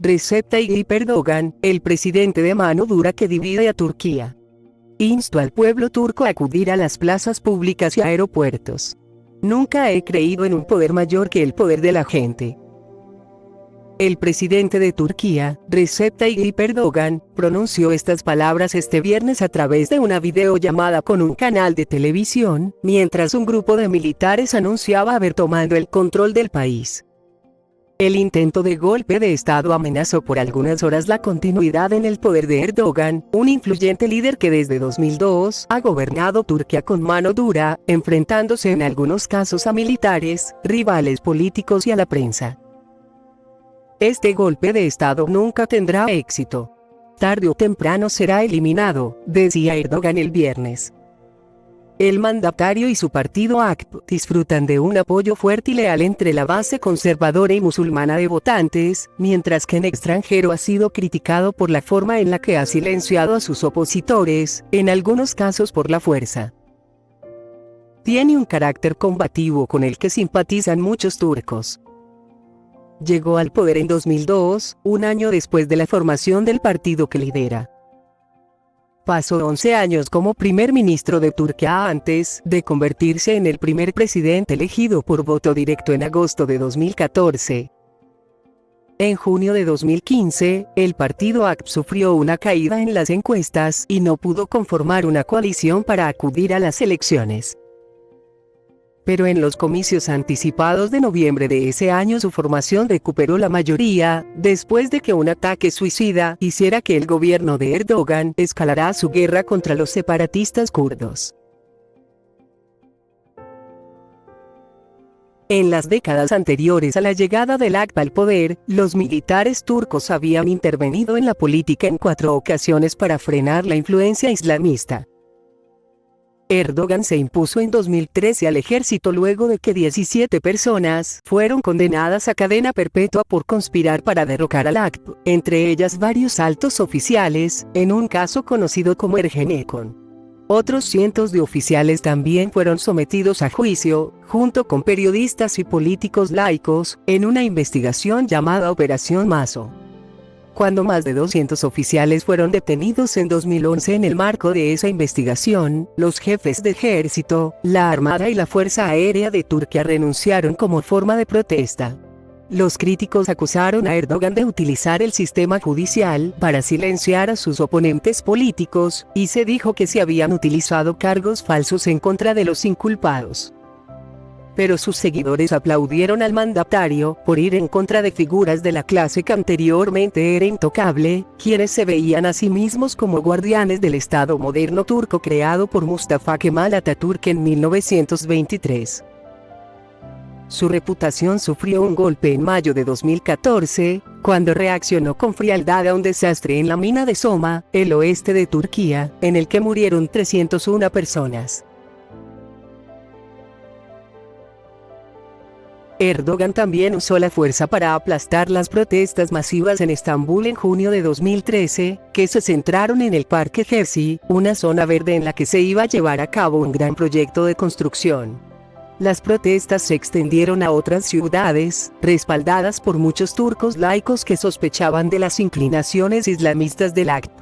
Recep Tayyip Erdogan, el presidente de mano dura que divide a Turquía. Insto al pueblo turco a acudir a las plazas públicas y aeropuertos. Nunca he creído en un poder mayor que el poder de la gente. El presidente de Turquía, Recep Tayyip Erdogan, pronunció estas palabras este viernes a través de una videollamada con un canal de televisión, mientras un grupo de militares anunciaba haber tomado el control del país. El intento de golpe de Estado amenazó por algunas horas la continuidad en el poder de Erdogan, un influyente líder que desde 2002 ha gobernado Turquía con mano dura, enfrentándose en algunos casos a militares, rivales políticos y a la prensa. Este golpe de Estado nunca tendrá éxito. Tarde o temprano será eliminado, decía Erdogan el viernes. El mandatario y su partido AKP disfrutan de un apoyo fuerte y leal entre la base conservadora y musulmana de votantes, mientras que en extranjero ha sido criticado por la forma en la que ha silenciado a sus opositores, en algunos casos por la fuerza. Tiene un carácter combativo con el que simpatizan muchos turcos. Llegó al poder en 2002, un año después de la formación del partido que lidera. Pasó 11 años como primer ministro de Turquía antes de convertirse en el primer presidente elegido por voto directo en agosto de 2014. En junio de 2015, el partido AKP sufrió una caída en las encuestas y no pudo conformar una coalición para acudir a las elecciones. Pero en los comicios anticipados de noviembre de ese año su formación recuperó la mayoría, después de que un ataque suicida hiciera que el gobierno de Erdogan escalara su guerra contra los separatistas kurdos. En las décadas anteriores a la llegada del AKP al poder, los militares turcos habían intervenido en la política en 4 ocasiones para frenar la influencia islamista. Erdogan se impuso en 2013 al ejército luego de que 17 personas fueron condenadas a cadena perpetua por conspirar para derrocar al AKP, entre ellas varios altos oficiales, en un caso conocido como Ergenekon. Otros cientos de oficiales también fueron sometidos a juicio, junto con periodistas y políticos laicos, en una investigación llamada Operación Maso. Cuando más de 200 oficiales fueron detenidos en 2011 en el marco de esa investigación, los jefes de ejército, la Armada y la Fuerza Aérea de Turquía renunciaron como forma de protesta. Los críticos acusaron a Erdogan de utilizar el sistema judicial para silenciar a sus oponentes políticos, y se dijo que se habían utilizado cargos falsos en contra de los inculpados. Pero sus seguidores aplaudieron al mandatario por ir en contra de figuras de la clase que anteriormente era intocable, quienes se veían a sí mismos como guardianes del Estado moderno turco creado por Mustafa Kemal Atatürk en 1923. Su reputación sufrió un golpe en mayo de 2014, cuando reaccionó con frialdad a un desastre en la mina de Soma, el oeste de Turquía, en el que murieron 301 personas. Erdogan también usó la fuerza para aplastar las protestas masivas en Estambul en junio de 2013, que se centraron en el Parque Gezi, una zona verde en la que se iba a llevar a cabo un gran proyecto de construcción. Las protestas se extendieron a otras ciudades, respaldadas por muchos turcos laicos que sospechaban de las inclinaciones islamistas del AKP.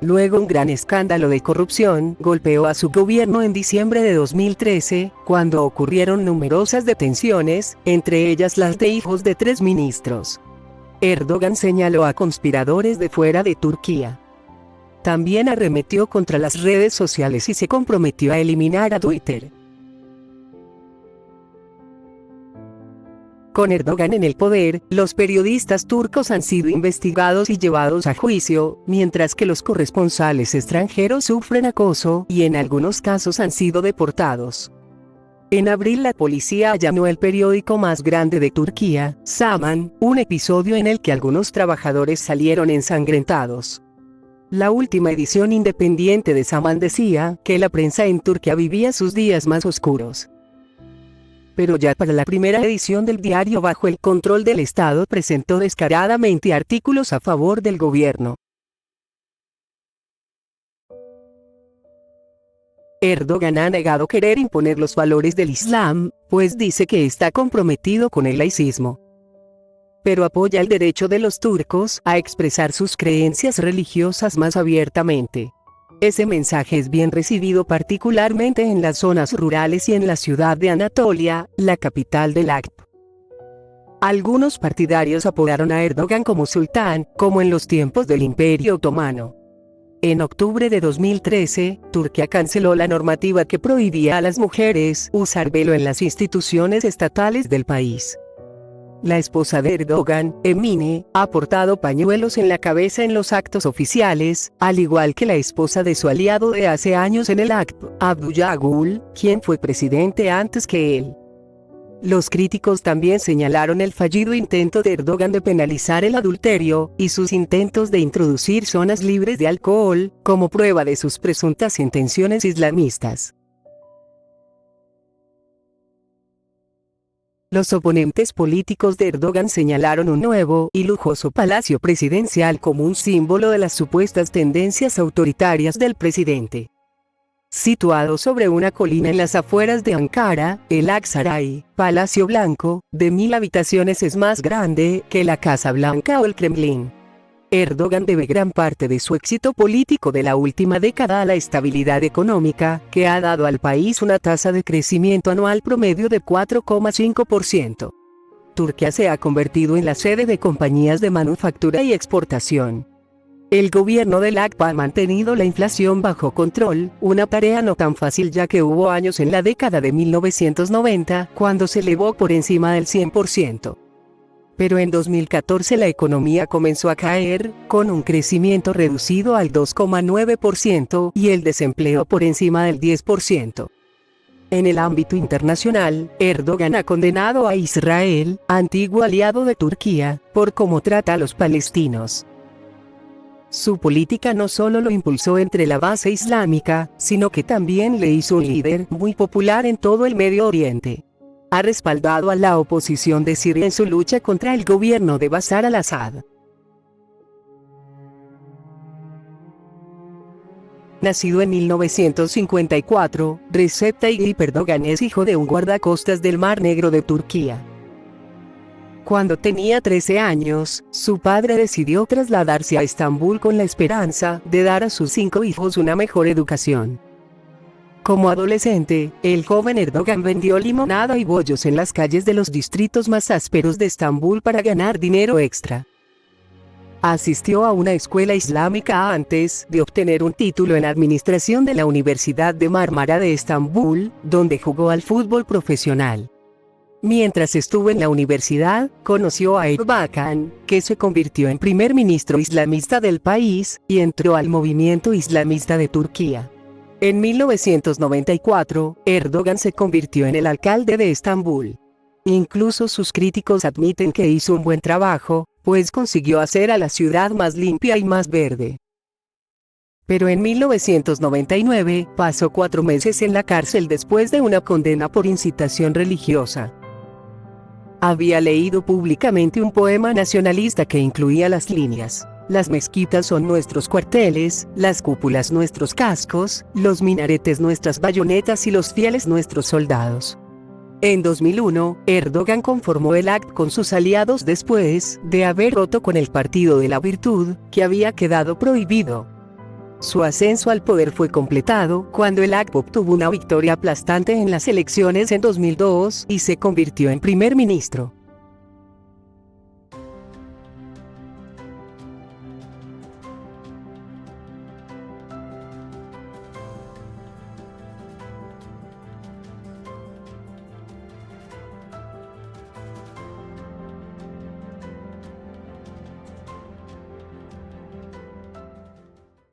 Luego un gran escándalo de corrupción golpeó a su gobierno en diciembre de 2013, cuando ocurrieron numerosas detenciones, entre ellas las de hijos de 3 ministros. Erdogan señaló a conspiradores de fuera de Turquía. También arremetió contra las redes sociales y se comprometió a eliminar a Twitter. Con Erdogan en el poder, los periodistas turcos han sido investigados y llevados a juicio, mientras que los corresponsales extranjeros sufren acoso y en algunos casos han sido deportados. En abril la policía allanó el periódico más grande de Turquía, Zaman, un episodio en el que algunos trabajadores salieron ensangrentados. La última edición independiente de Zaman decía que la prensa en Turquía vivía sus días más oscuros. Pero ya para la primera edición del diario bajo el control del Estado presentó descaradamente artículos a favor del gobierno. Erdogan ha negado querer imponer los valores del Islam, pues dice que está comprometido con el laicismo. pero apoya el derecho de los turcos a expresar sus creencias religiosas más abiertamente. Ese mensaje es bien recibido particularmente en las zonas rurales y en la ciudad de Anatolia, la capital del AKP. Algunos partidarios apodaron a Erdogan como sultán, como en los tiempos del Imperio Otomano. En octubre de 2013, Turquía canceló la normativa que prohibía a las mujeres usar velo en las instituciones estatales del país. La esposa de Erdogan, Emine, ha portado pañuelos en la cabeza en los actos oficiales, al igual que la esposa de su aliado de hace años en el AKP, Abdullah Gül, quien fue presidente antes que él. Los críticos también señalaron el fallido intento de Erdogan de penalizar el adulterio, y sus intentos de introducir zonas libres de alcohol, como prueba de sus presuntas intenciones islamistas. Los oponentes políticos de Erdogan señalaron un nuevo y lujoso palacio presidencial como un símbolo de las supuestas tendencias autoritarias del presidente. Situado sobre una colina en las afueras de Ankara, el Aksaray, Palacio Blanco, de 1000 habitaciones es más grande que la Casa Blanca o el Kremlin. Erdogan debe gran parte de su éxito político de la última década a la estabilidad económica, que ha dado al país una tasa de crecimiento anual promedio de 4,5%. Turquía se ha convertido en la sede de compañías de manufactura y exportación. El gobierno del AKP ha mantenido la inflación bajo control, una tarea no tan fácil ya que hubo años en la década de 1990 cuando se elevó por encima del 100%. Pero en 2014 la economía comenzó a caer, con un crecimiento reducido al 2,9% y el desempleo por encima del 10%. En el ámbito internacional, Erdogan ha condenado a Israel, antiguo aliado de Turquía, por cómo trata a los palestinos. Su política no solo lo impulsó entre la base islámica, sino que también le hizo un líder muy popular en todo el Medio Oriente. Ha respaldado a la oposición de Siria en su lucha contra el gobierno de Bashar al-Assad. Nacido en 1954, Recep Tayyip Erdogan es hijo de un guardacostas del Mar Negro de Turquía. Cuando tenía 13 años, su padre decidió trasladarse a Estambul con la esperanza de dar a sus 5 hijos una mejor educación. Como adolescente, el joven Erdogan vendió limonada y bollos en las calles de los distritos más ásperos de Estambul para ganar dinero extra. Asistió a una escuela islámica antes de obtener un título en administración de la Universidad de Marmara de Estambul, donde jugó al fútbol profesional. Mientras estuvo en la universidad, conoció a Erbakan, que se convirtió en primer ministro islamista del país, y entró al movimiento islamista de Turquía. En 1994, Erdogan se convirtió en el alcalde de Estambul. Incluso sus críticos admiten que hizo un buen trabajo, pues consiguió hacer a la ciudad más limpia y más verde. Pero en 1999, pasó 4 meses en la cárcel después de una condena por incitación religiosa. Había leído públicamente un poema nacionalista que incluía las líneas: las mezquitas son nuestros cuarteles, las cúpulas nuestros cascos, los minaretes nuestras bayonetas y los fieles nuestros soldados. En 2001, Erdogan conformó el AKP con sus aliados después de haber roto con el Partido de la Virtud, que había quedado prohibido. Su ascenso al poder fue completado cuando el AKP obtuvo una victoria aplastante en las elecciones en 2002 y se convirtió en primer ministro.